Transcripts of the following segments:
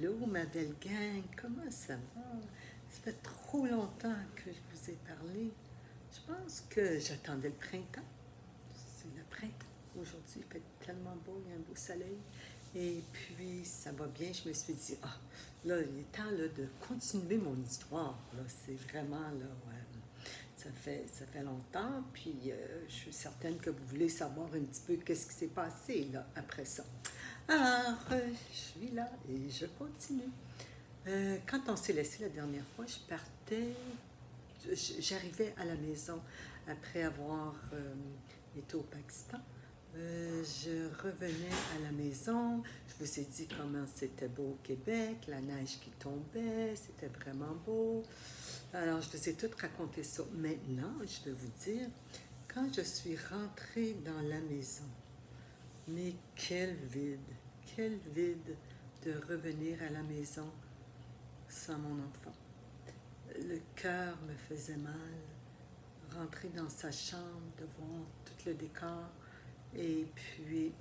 Allô, ma belle gang, comment ça va? Ça fait trop longtemps que je vous ai parlé. Je pense que j'attendais le printemps. C'est le printemps. Aujourd'hui, il fait tellement beau, il y a un beau soleil. Et puis, ça va bien. Je me suis dit, ah, là, il est temps là, de continuer mon histoire. Là, c'est vraiment, là, ça fait longtemps. Puis, je suis certaine que vous voulez savoir un petit peu qu'est-ce qui s'est passé, là, après ça. Alors, je suis là et je continue. Quand on s'est laissé la dernière fois, j'arrivais à la maison après avoir été au Pakistan. Je revenais à la maison. Je vous ai dit comment c'était beau au Québec, la neige qui tombait, c'était vraiment beau. Alors, je vous ai tout raconté ça. Maintenant, je vais vous dire, quand je suis rentrée dans la maison, mais quel vide de revenir à la maison sans mon enfant. Le cœur me faisait mal, rentrer dans sa chambre, de voir tout le décor, et puis,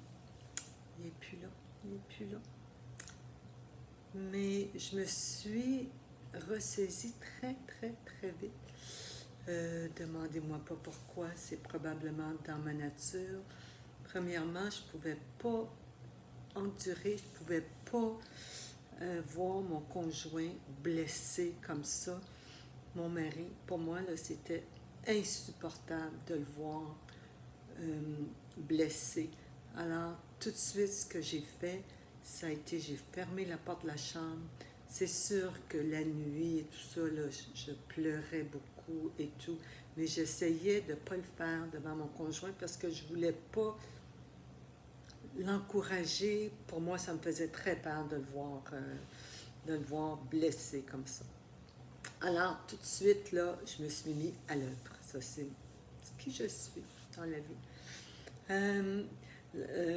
il n'est plus là, il n'est plus là. Mais je me suis ressaisie très, très, très vite. Demandez-moi pas pourquoi, c'est probablement dans ma nature. Premièrement, je ne pouvais pas endurer, je ne pouvais pas voir mon conjoint blessé comme ça. Mon mari, pour moi, là, c'était insupportable de le voir blessé. Alors, tout de suite, ce que j'ai fait, ça a été, j'ai fermé la porte de la chambre. C'est sûr que la nuit et tout ça, là, je pleurais beaucoup et tout, mais j'essayais de ne pas le faire devant mon conjoint parce que je ne voulais pas l'encourager. Pour moi, ça me faisait très peur de le voir blessé comme ça. Alors, tout de suite, là, je me suis mis à l'œuvre. Ça, c'est qui je suis dans la vie.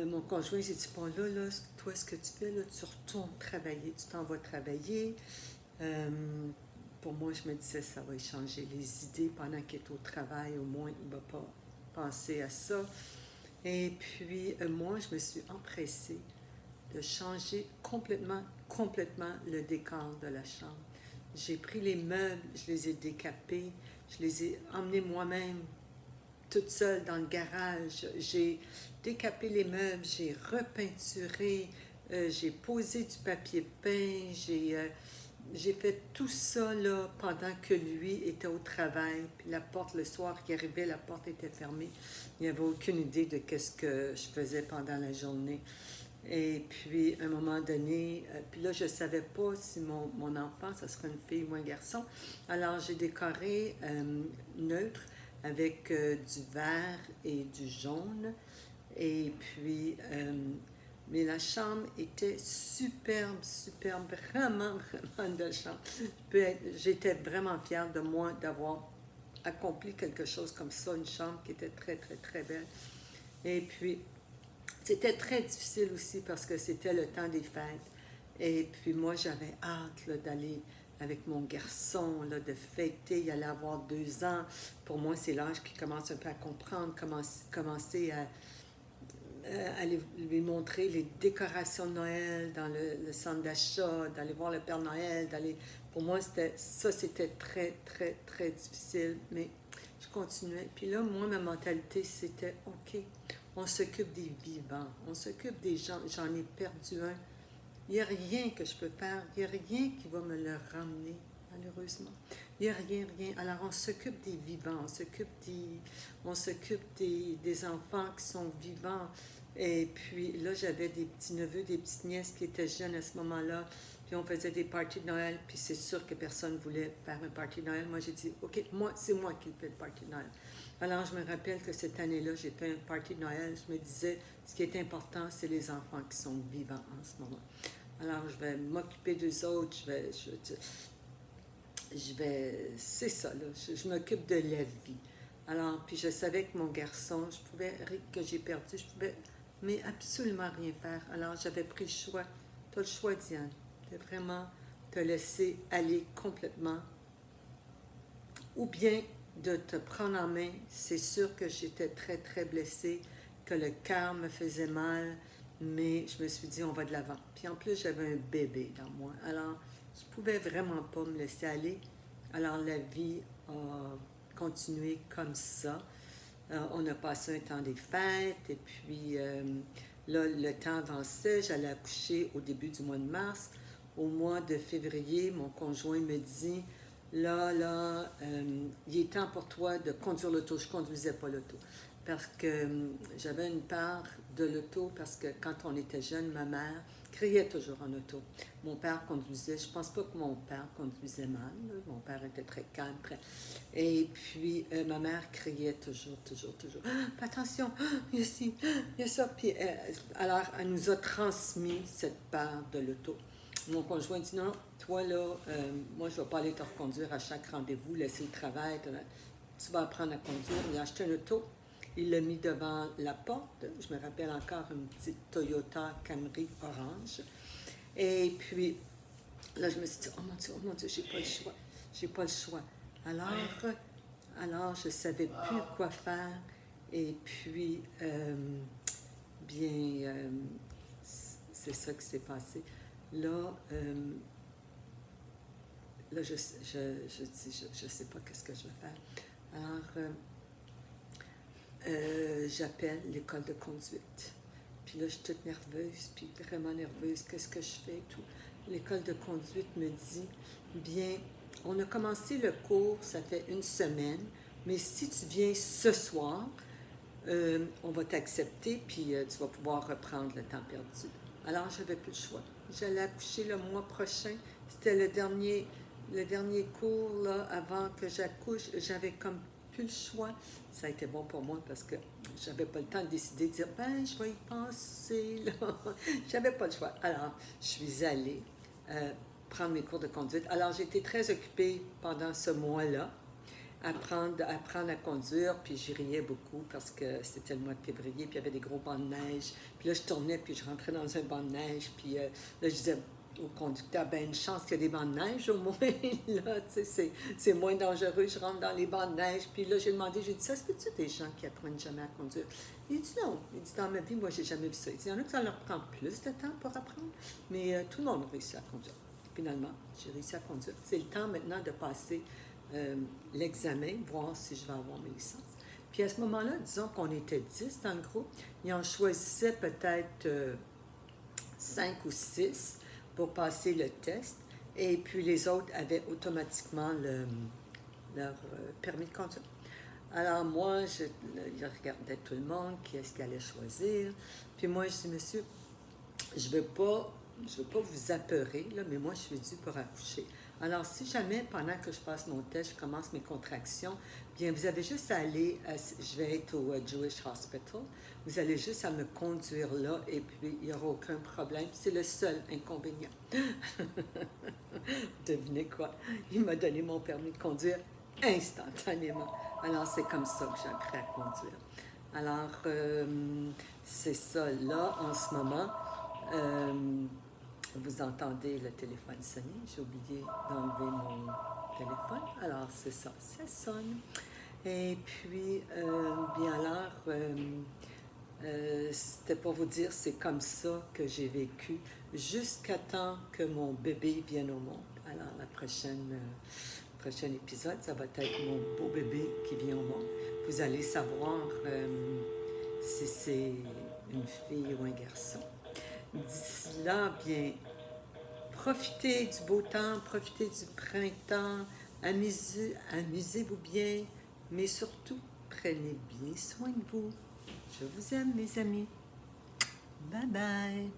Mon conjoint, j'ai dit, bon, là, toi, ce que tu fais, là, tu retournes travailler, tu t'en vas travailler. Pour moi, je me disais, ça va échanger les idées pendant qu'il est au travail, au moins, il ne va pas penser à ça. Et puis, moi, je me suis empressée de changer complètement le décor de la chambre. J'ai pris les meubles, je les ai décapés, je les ai emmenés moi-même toute seule dans le garage. J'ai décapé les meubles, j'ai repeinturé, j'ai posé du papier peint, j'ai fait tout ça là, pendant que lui était au travail. Puis la porte, le soir qu'il arrivait, la porte était fermée. Il n'avait aucune idée de ce que je faisais pendant la journée. Et puis, à un moment donné, puis là, je ne savais pas si mon enfant, ça serait une fille ou un garçon. Alors, j'ai décoré neutre avec du vert et du jaune. Et puis, mais la chambre était superbe, vraiment une belle chambre. J'étais vraiment fière de moi d'avoir accompli quelque chose comme ça, une chambre qui était très, très, très belle. Et puis, c'était très difficile aussi parce que c'était le temps des fêtes. Et puis moi, j'avais hâte là, d'aller avec mon garçon, là, de fêter. Il allait avoir 2 ans. Pour moi, c'est l'âge qui commence un peu à comprendre, commencer à aller lui montrer les décorations de Noël dans le centre d'achat, d'aller voir le Père Noël, d'aller... Pour moi, c'était très, très, très difficile, mais je continuais. Puis là, moi, ma mentalité, c'était, OK, on s'occupe des vivants, on s'occupe des gens. J'en ai perdu un. Il n'y a rien que je peux faire, il n'y a rien qui va me le ramener, malheureusement. Il n'y a rien. Alors, on s'occupe des vivants, on s'occupe des enfants qui sont vivants. Et puis là, j'avais des petits-neveux, des petites-nièces qui étaient jeunes à ce moment-là. Puis on faisait des parties de Noël, puis c'est sûr que personne ne voulait faire un party de Noël. Moi, j'ai dit, OK, c'est moi qui fais le party de Noël. Alors, je me rappelle que cette année-là, j'ai fait un party de Noël. Je me disais, ce qui est important, c'est les enfants qui sont vivants en ce moment. Alors, je vais m'occuper d'eux autres, c'est ça, là, je m'occupe de la vie. Alors, puis je savais que mon garçon, que j'ai perdu, je pouvais, mais absolument rien faire. Alors, j'avais pris le choix. Tu as le choix, Diane, de vraiment te laisser aller complètement, ou bien de te prendre en main. C'est sûr que j'étais très, très blessée, que le cœur me faisait mal, mais je me suis dit, on va de l'avant. Puis en plus, j'avais un bébé dans moi. Alors, je pouvais vraiment pas me laisser aller. Alors, la vie a continué comme ça. On a passé un temps des fêtes, et puis là, le temps avançait. J'allais accoucher au début du mois de mars. Au mois de février, mon conjoint me dit, là, il est temps pour toi de conduire l'auto. Je ne conduisais pas l'auto parce que j'avais une part de l'auto parce que quand on était jeune, ma mère criait toujours en auto. Mon père conduisait, je ne pense pas que mon père conduisait mal, là. Mon père était très calme, très... Et puis, ma mère criait toujours. Ah, fais attention, il y a ci, il y a ça. Puis, alors, elle nous a transmis cette part de l'auto. Mon conjoint dit non, toi là, moi je ne vais pas aller te reconduire à chaque rendez-vous, laisser le travail, tu vas apprendre à conduire. Il a acheté un auto, il l'a mis devant la porte. Je me rappelle encore une petite Toyota Camry orange. Et puis là, je me suis dit, oh mon Dieu, j'ai pas le choix. J'ai pas le choix. Alors je ne savais plus quoi faire. Et puis, c'est ça qui s'est passé. Là, je dis, je sais pas qu'est-ce que je vais faire. Alors, j'appelle l'école de conduite. Puis là, je suis toute nerveuse, puis vraiment nerveuse. Qu'est-ce que je fais? Tout. L'école de conduite me dit, bien, on a commencé le cours, ça fait une semaine, mais si tu viens ce soir, on va t'accepter, puis tu vas pouvoir reprendre le temps perdu. Alors, je n'avais plus le choix. J'allais accoucher le mois prochain. C'était le dernier cours là, avant que j'accouche. J'avais comme plus le choix. Ça a été bon pour moi parce que j'avais pas le temps de décider, de dire, ben, je vais y penser, là. J'avais pas le choix. Alors, je suis allée prendre mes cours de conduite. Alors, j'ai été très occupée pendant ce mois-là. Apprendre à conduire, puis j'y riais beaucoup parce que c'était le mois de février, puis il y avait des gros bancs de neige. Puis là, je tournais, puis je rentrais dans un banc de neige, puis là, je disais au conducteur, ben une chance qu'il y a des bancs de neige au moins, là, tu sais, c'est moins dangereux, je rentre dans les bancs de neige. Puis là, j'ai demandé, j'ai dit, ça se peut-tu des gens qui apprennent jamais à conduire? Il dit non. Il dit, dans ma vie, moi, j'ai jamais vu ça. Il dit, il y en a que ça leur prend plus de temps pour apprendre, mais tout le monde réussit à conduire. Finalement, j'ai réussi à conduire. C'est le temps maintenant de passer l'examen, voir si je vais avoir mes licences. Puis à ce moment-là, disons qu'on était 10 dans le groupe, et on choisissait peut-être 5 ou 6 pour passer le test, et puis les autres avaient automatiquement leur permis de conduire. Alors moi, je regardais tout le monde, qui est-ce qu'il allait choisir. Puis moi, je dis, monsieur, je ne veux pas vous apeurer, là, mais moi, je suis due pour accoucher. Alors, si jamais, pendant que je passe mon test, je commence mes contractions, bien, vous avez juste à aller, je vais être au Jewish Hospital, vous allez juste à me conduire là, et puis il n'y aura aucun problème. C'est le seul inconvénient. Devinez quoi? Il m'a donné mon permis de conduire instantanément. Alors, c'est comme ça que j'ai appris à conduire. Alors, c'est ça, là, en ce moment. Vous entendez le téléphone sonner. J'ai oublié d'enlever mon téléphone. Alors, c'est ça, ça sonne. Et puis, bien alors, c'était pour vous dire, c'est comme ça que j'ai vécu jusqu'à temps que mon bébé vienne au monde. Alors, prochain épisode, ça va être mon beau bébé qui vient au monde. Vous allez savoir si c'est une fille ou un garçon. D'ici là, bien, profitez du beau temps, profitez du printemps, amusez-vous bien, mais surtout, prenez bien soin de vous. Je vous aime, mes amis. Bye bye.